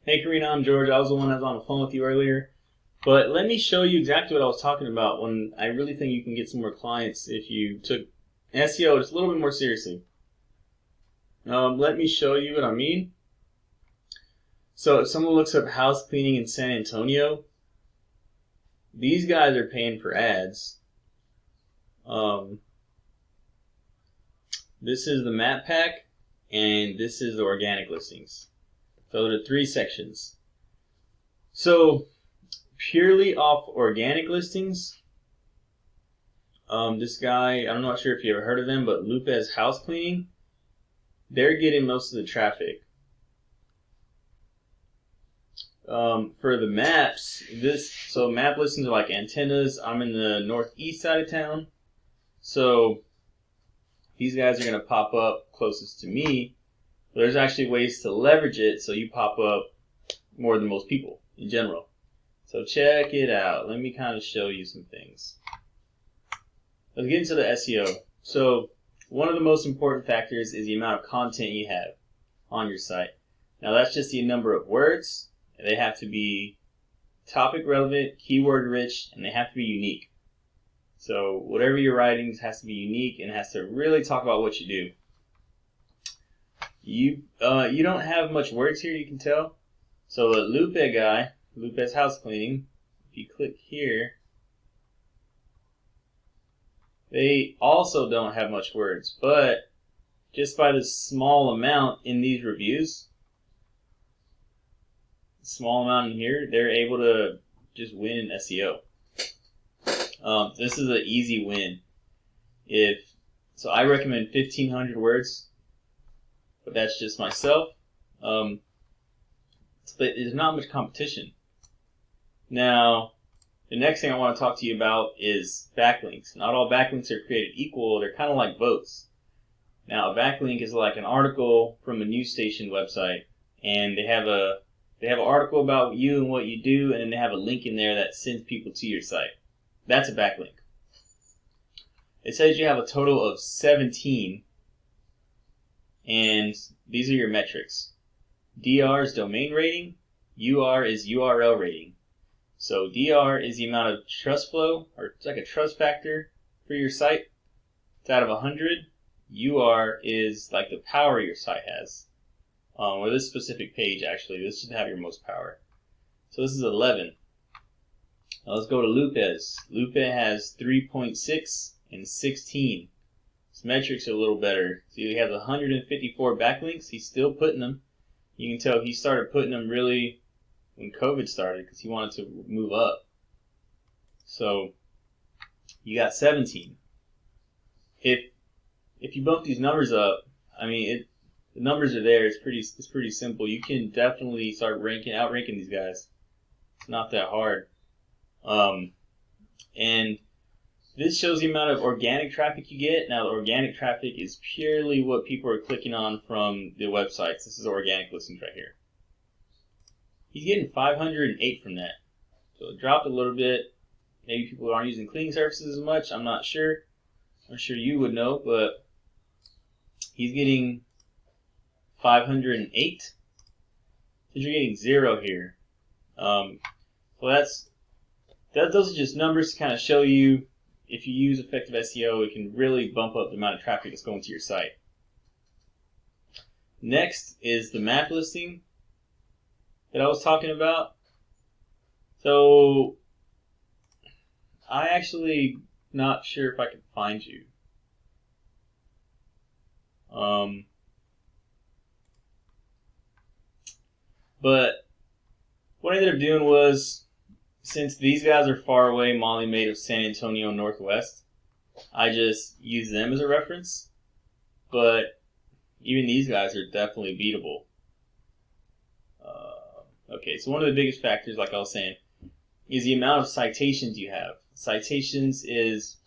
Hey Karina, I'm George. I was the one that was on the phone with you earlier. But let me show you exactly what I was talking about when I really think you can get some more clients if you took SEO just a little bit more seriously. Let me show you what I mean. So if someone looks up house cleaning in San Antonio, these guys are paying for ads. This is the map pack, and this is the organic listings. So there are three sections. So purely off organic listings, this guy, I'm not sure if you ever heard of them, but Lupez House Cleaning, they're getting most of the traffic. For the maps, so map listings are like antennas. I'm in the northeast side of town, so these guys are going to pop up closest to me. But there's actually ways to leverage it so you pop up more than most people in general. So check it out. Let me kind of show you some things. Let's get into the SEO. So one of the most important factors is the amount of content you have on your site. Now that's just the number of words. They have to be topic relevant, keyword rich, and they have to be unique. So whatever you're writing has to be unique and has to really talk about what you do. You don't have much words here, you can tell. So the Lupe guy, Lupe's House Cleaning, if you click here, they also don't have much words, but just by the small amount in these reviews, small amount in here, they're able to just win in SEO. This is an easy win. So I recommend 1,500 words, but that's just myself. But there's not much competition. Now, the next thing I want to talk to you about is backlinks. Not all backlinks are created equal. They're kind of like votes. Now, a backlink is like an article from a news station website, and they have an article about you and what you do, and then they have a link in there that sends people to your site. That's a backlink. It says you have a total of 17, and these are your metrics. DR is domain rating, UR is URL rating. So DR is the amount of trust flow, or it's like a trust factor for your site. It's out of 100. UR is like the power your site has. Or this specific page, actually. This should have your most power. So this is 11. Now let's go to Lupez. Lupe has 3.6 and 16. His metrics are a little better. So he has 154 backlinks. He's still putting them. You can tell he started putting them really when COVID started because he wanted to move up. So you got 17. If you bump these numbers up, I mean, the numbers are there. It's pretty simple. You can definitely start outranking these guys. It's not that hard. And this shows the amount of organic traffic you get. Now, the organic traffic is purely what people are clicking on from the websites. This is organic listings right here. He's getting 508 from that. So it dropped a little bit. Maybe people aren't using cleaning services as much. I'm not sure. I'm sure you would know, but he's getting 508. So you're getting 0 here. So those are just numbers to kind of show you if you use effective SEO, it can really bump up the amount of traffic that's going to your site. Next is the map listing that I was talking about. So I actually not sure if I can find you. But what I ended up doing was, since these guys are far away, Molly Maid of San Antonio Northwest, I just use them as a reference. But even these guys are definitely beatable. Okay, so one of the biggest factors, like I was saying, is the amount of citations you have. Citations it's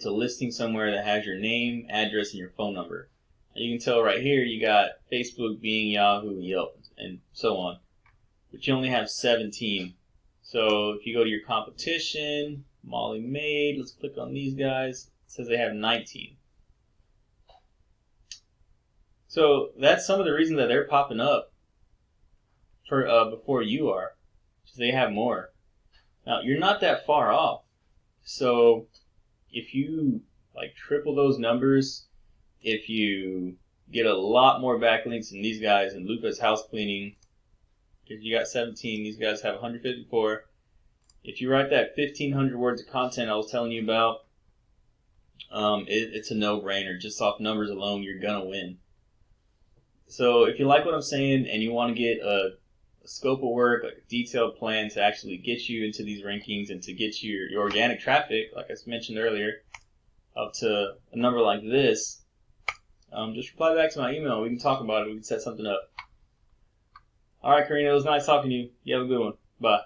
a listing somewhere that has your name, address, and your phone number. And you can tell right here you got Facebook, Bing, Yahoo, Yelp, and so on. But you only have 17. So if you go to your competition, Molly Maid, let's click on these guys. It says they have 19. So that's some of the reasons that they're popping up. for before you are. So they have more. Now you're not that far off. So if you like triple those numbers, if you get a lot more backlinks than these guys, and Luca's house cleaning, if you got 17, these guys have 154. If you write that 1,500 words of content I was telling you about, it's a no-brainer. Just off numbers alone, you're gonna win. So if you like what I'm saying and you want to get a scope of work, like a detailed plan to actually get you into these rankings and to get your organic traffic, like I mentioned earlier, up to a number like this, just reply back to my email. We can talk about it. We can set something up. All right, Karina, it was nice talking to you. You have a good one. Bye.